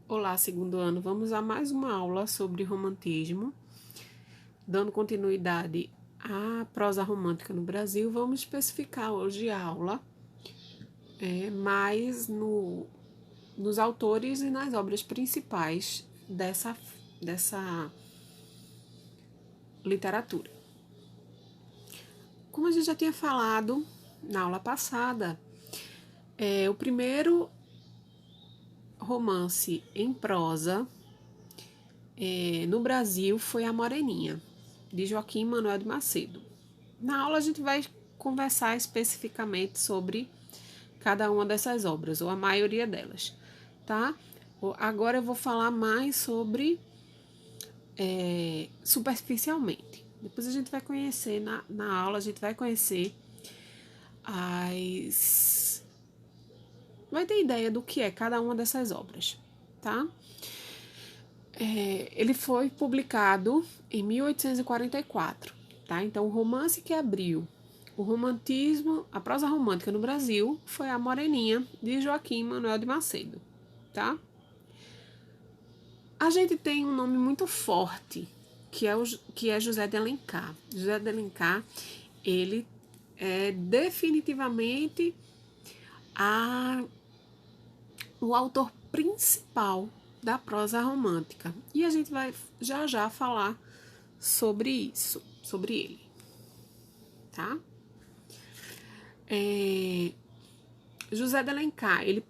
Olá, segundo ano. Vamos a mais uma aula sobre romantismo. Dando continuidade à prosa romântica no Brasil, vamos especificar hoje a aula mais nos autores e nas obras principais dessa literatura. Como a gente já tinha falado na aula passada, o primeiro romance em prosa no Brasil foi A Moreninha, de Joaquim Manuel de Macedo. Na aula a gente vai conversar especificamente sobre cada uma dessas obras, ou a maioria delas, tá? Agora eu vou falar mais sobre superficialmente. Depois a gente vai conhecer, na aula a gente vai conhecer vai ter ideia do que é cada uma dessas obras, tá? Ele foi publicado em 1844, tá? Então, o romance que abriu o romantismo, a prosa romântica no Brasil, foi A Moreninha, de Joaquim Manuel de Macedo, tá? A gente tem um nome muito forte, que é José de Alencar. José de Alencar, ele é definitivamente o autor principal da prosa romântica. E a gente vai já falar sobre isso, sobre ele, tá? José de Alencar, ele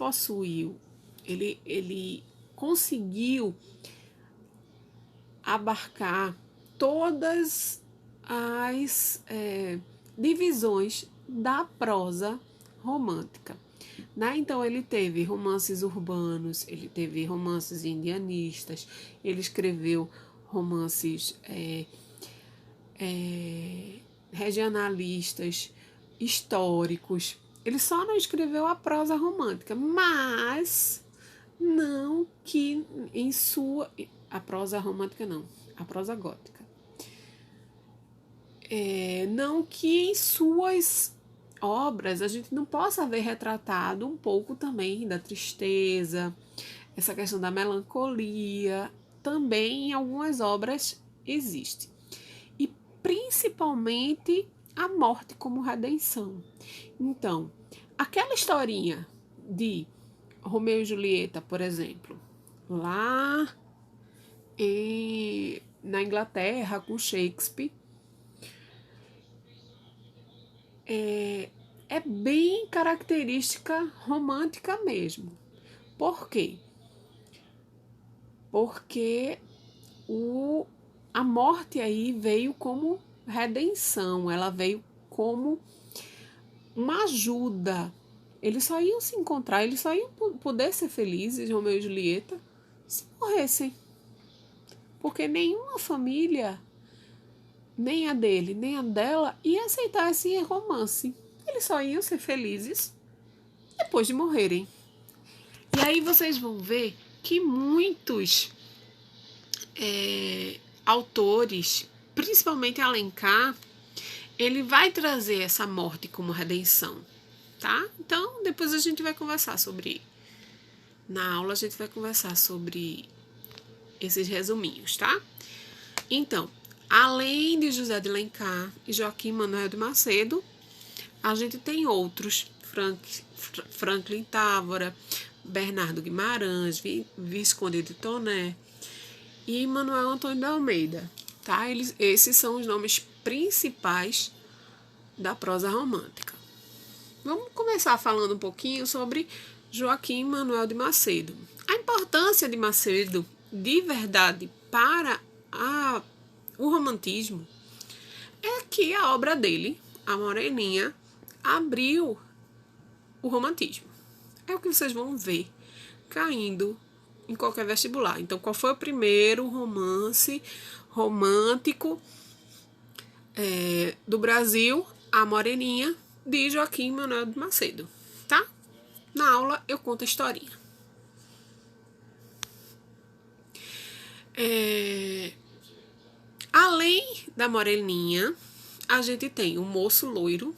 conseguiu abarcar todas as divisões da prosa romântica. Né? Então, ele teve romances urbanos, ele teve romances indianistas, ele escreveu romances regionalistas, históricos. Ele só não escreveu a prosa romântica, mas não que em sua... A prosa romântica não, a prosa gótica. Não que em suas obras a gente não possa ver retratado um pouco também da tristeza, essa questão da melancolia, também em algumas obras existe. E principalmente a morte como redenção. Então, aquela historinha de Romeu e Julieta, por exemplo, lá na Inglaterra com Shakespeare, é bem característica romântica mesmo. Por quê? Porque a morte aí veio como redenção, ela veio como uma ajuda. Eles só iam se encontrar, eles só iam poder ser felizes, Romeu e Julieta, se morressem. Porque nenhuma família, nem a dele, nem a dela, ia aceitar esse romance. Eles só iam ser felizes depois de morrerem. E aí vocês vão ver que muitos autores, principalmente Alencar, ele vai trazer essa morte como redenção, tá? Então, depois a gente vai conversar sobre... Na aula a gente vai conversar sobre esses resuminhos, tá? Então, além de José de Alencar e Joaquim Manuel de Macedo, a gente tem outros, Franklin Távora, Bernardo Guimarães, Visconde de Toné e Manuel Antônio de Almeida, tá? Esses são os nomes principais da prosa romântica. Vamos começar falando um pouquinho sobre Joaquim Manuel de Macedo. A importância de Macedo, de verdade, para o romantismo é que a obra dele, A Moreninha, abriu o romantismo. É o que vocês vão ver caindo em qualquer vestibular. Então, qual foi o primeiro romance romântico do Brasil? A Moreninha, de Joaquim Manuel de Macedo, tá? Na aula eu conto a historinha. Além da Moreninha, a gente tem O Moço Loiro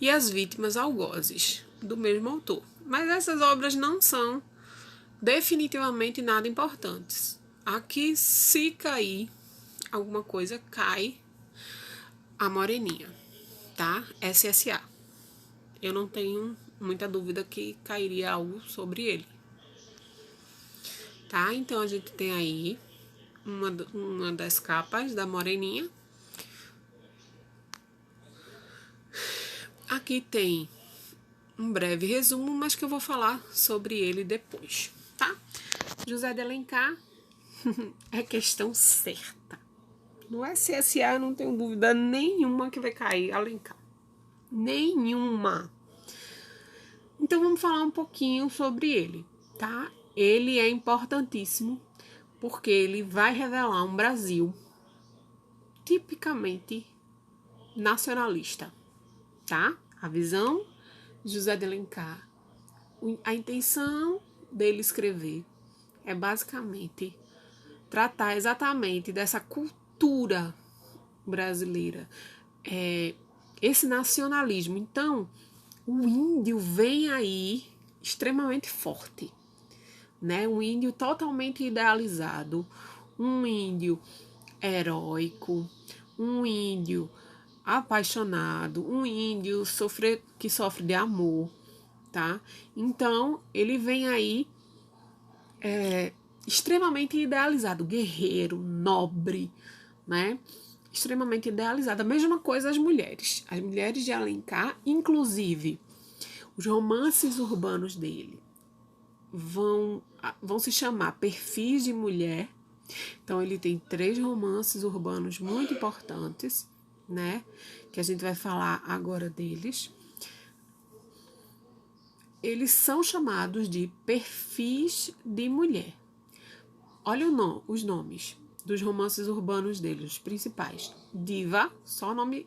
e As Vítimas Algozes, do mesmo autor. Mas essas obras não são definitivamente nada importantes. Aqui, se cair alguma coisa, cai a moreninha, tá? SSA. Eu não tenho muita dúvida que cairia algo sobre ele. Tá? Então, a gente tem aí uma das capas da moreninha. Aqui tem um breve resumo, mas que eu vou falar sobre ele depois, tá? José de Alencar é questão certa. No SSA eu não tenho dúvida nenhuma que vai cair Alencar. Nenhuma. Então vamos falar um pouquinho sobre ele, tá? Ele é importantíssimo porque ele vai revelar um Brasil tipicamente nacionalista, tá? A visão de José de Alencar, a intenção dele escrever é basicamente tratar exatamente dessa cultura brasileira, esse nacionalismo. Então, o índio vem aí extremamente forte, né? Um índio totalmente idealizado, um índio heróico, um índio apaixonado, um índio que sofre de amor, tá? Então, ele vem aí extremamente idealizado, guerreiro, nobre, né? Extremamente idealizado. A mesma coisa as mulheres. As mulheres de Alencar, inclusive, os romances urbanos dele vão se chamar Perfis de Mulher. Então, ele tem 3 romances urbanos muito importantes, né? Que a gente vai falar agora deles. Eles são chamados de Perfis de Mulher. Olha os nomes dos romances urbanos dele, os principais. Diva, só nome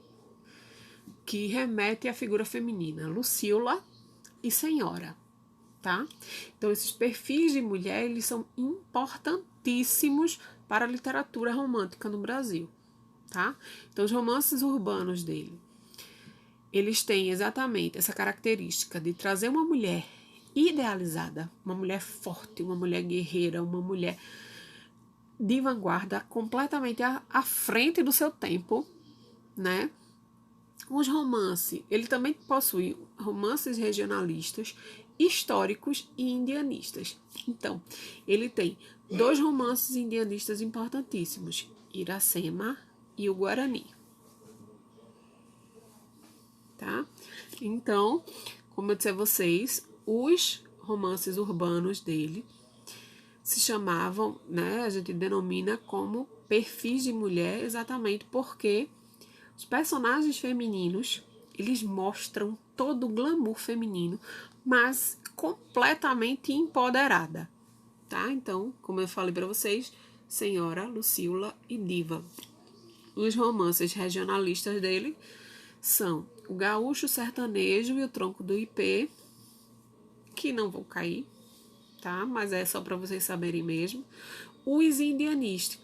que remete à figura feminina. Lucila e Senhora, tá? Então, esses perfis de mulher, eles são importantíssimos para a literatura romântica no Brasil, tá? Então, os romances urbanos dele, eles têm exatamente essa característica de trazer uma mulher idealizada, uma mulher forte, uma mulher guerreira, uma mulher de vanguarda, completamente à frente do seu tempo, né? Os romances, ele também possui romances regionalistas, históricos e indianistas. Então, ele tem 2 romances indianistas importantíssimos, Iracema e o Guarani. Tá? Então, como eu disse a vocês, os romances urbanos dele se chamavam, né, a gente denomina como perfis de mulher, exatamente porque os personagens femininos, eles mostram todo o glamour feminino, mas completamente empoderada, tá? Então, como eu falei para vocês, Senhora, Lucila e Diva. Os romances regionalistas dele são o Gaúcho Sertanejo e o Tronco do Ipê, que não vão cair, tá? Mas é só para vocês saberem mesmo. Os indianistas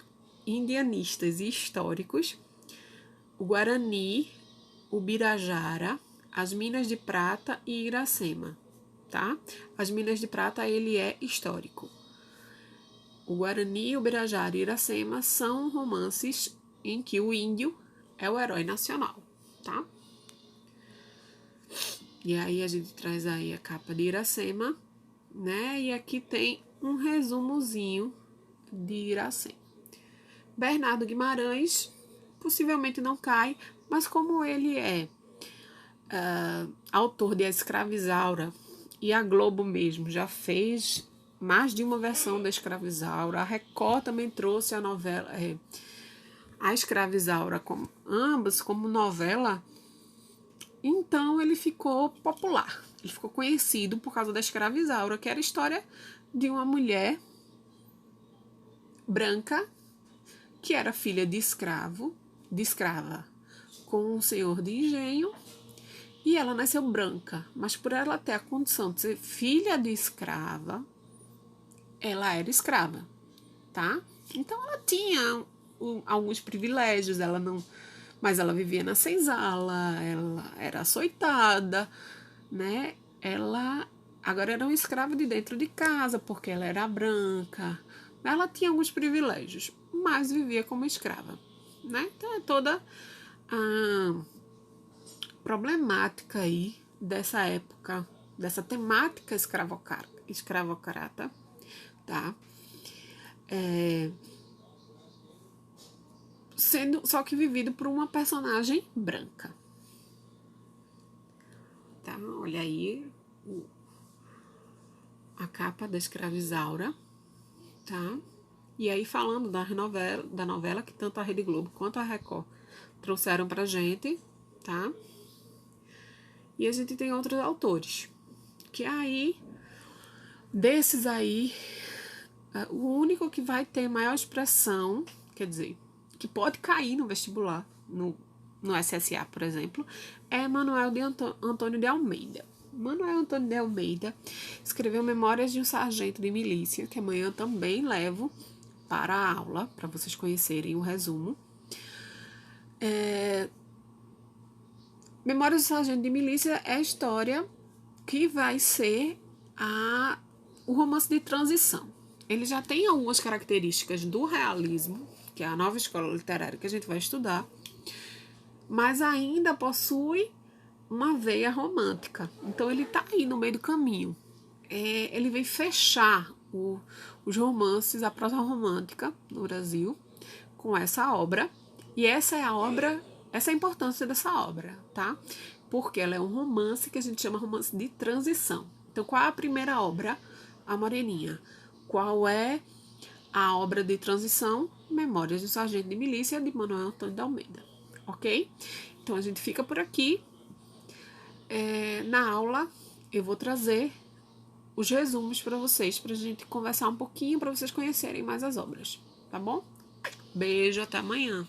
e históricos, o Guarani, o Birajara, as Minas de Prata e Iracema, tá? As Minas de Prata, ele é histórico. O Guarani, o Birajara e Iracema são romances em que o índio é o herói nacional, tá? E aí a gente traz aí a capa de Iracema, né? E aqui tem um resumozinho de Iracema. Bernardo Guimarães possivelmente não cai, mas como ele é autor de A Escravizaura, e a Globo mesmo já fez mais de uma versão da Escravizaura, a Record também trouxe a novela A Escravizaura, ambas como novela, então ele ficou popular, ele ficou conhecido por causa da Escravizaura, que era a história de uma mulher branca que era filha de escrava, com um senhor de engenho, e ela nasceu branca, mas por ela ter a condição de ser filha de escrava, ela era escrava, tá? Então ela tinha alguns privilégios, mas ela vivia na senzala, ela era açoitada, né? Ela Agora era uma escrava de dentro de casa, porque ela era branca. Ela tinha alguns privilégios, mas vivia como escrava, né? Então é toda a problemática aí dessa época, dessa temática escravocrata, tá? Só que vivido por uma personagem branca. Tá? Olha aí a capa da Escravizaura, tá? E aí falando da novela que tanto a Rede Globo quanto a Record trouxeram pra gente, tá? E a gente tem outros autores, que aí, desses aí, o único que vai ter maior expressão, quer dizer, que pode cair no vestibular, no SSA, por exemplo, é Manuel de Antônio de Almeida. Manuel Antônio de Almeida escreveu Memórias de um Sargento de Milícia, que amanhã também levo para a aula, para vocês conhecerem o resumo. Memórias de Sargento de Milícia é a história que vai ser o romance de transição. Ele já tem algumas características do realismo, que é a nova escola literária que a gente vai estudar, mas ainda possui uma veia romântica. Então ele está aí no meio do caminho. Ele vem fechar os romances, a prosa romântica no Brasil, com essa obra. E essa é a importância dessa obra, tá? Porque ela é um romance que a gente chama romance de transição. Então, qual é a primeira obra? A Moreninha. Qual é a obra de transição? Memórias do Sargento de Milícia, de Manuel Antônio de Almeida. Ok? Então, a gente fica por aqui. Na aula, eu vou trazer os resumos para vocês, para a gente conversar um pouquinho, para vocês conhecerem mais as obras. Tá bom? Beijo, até amanhã.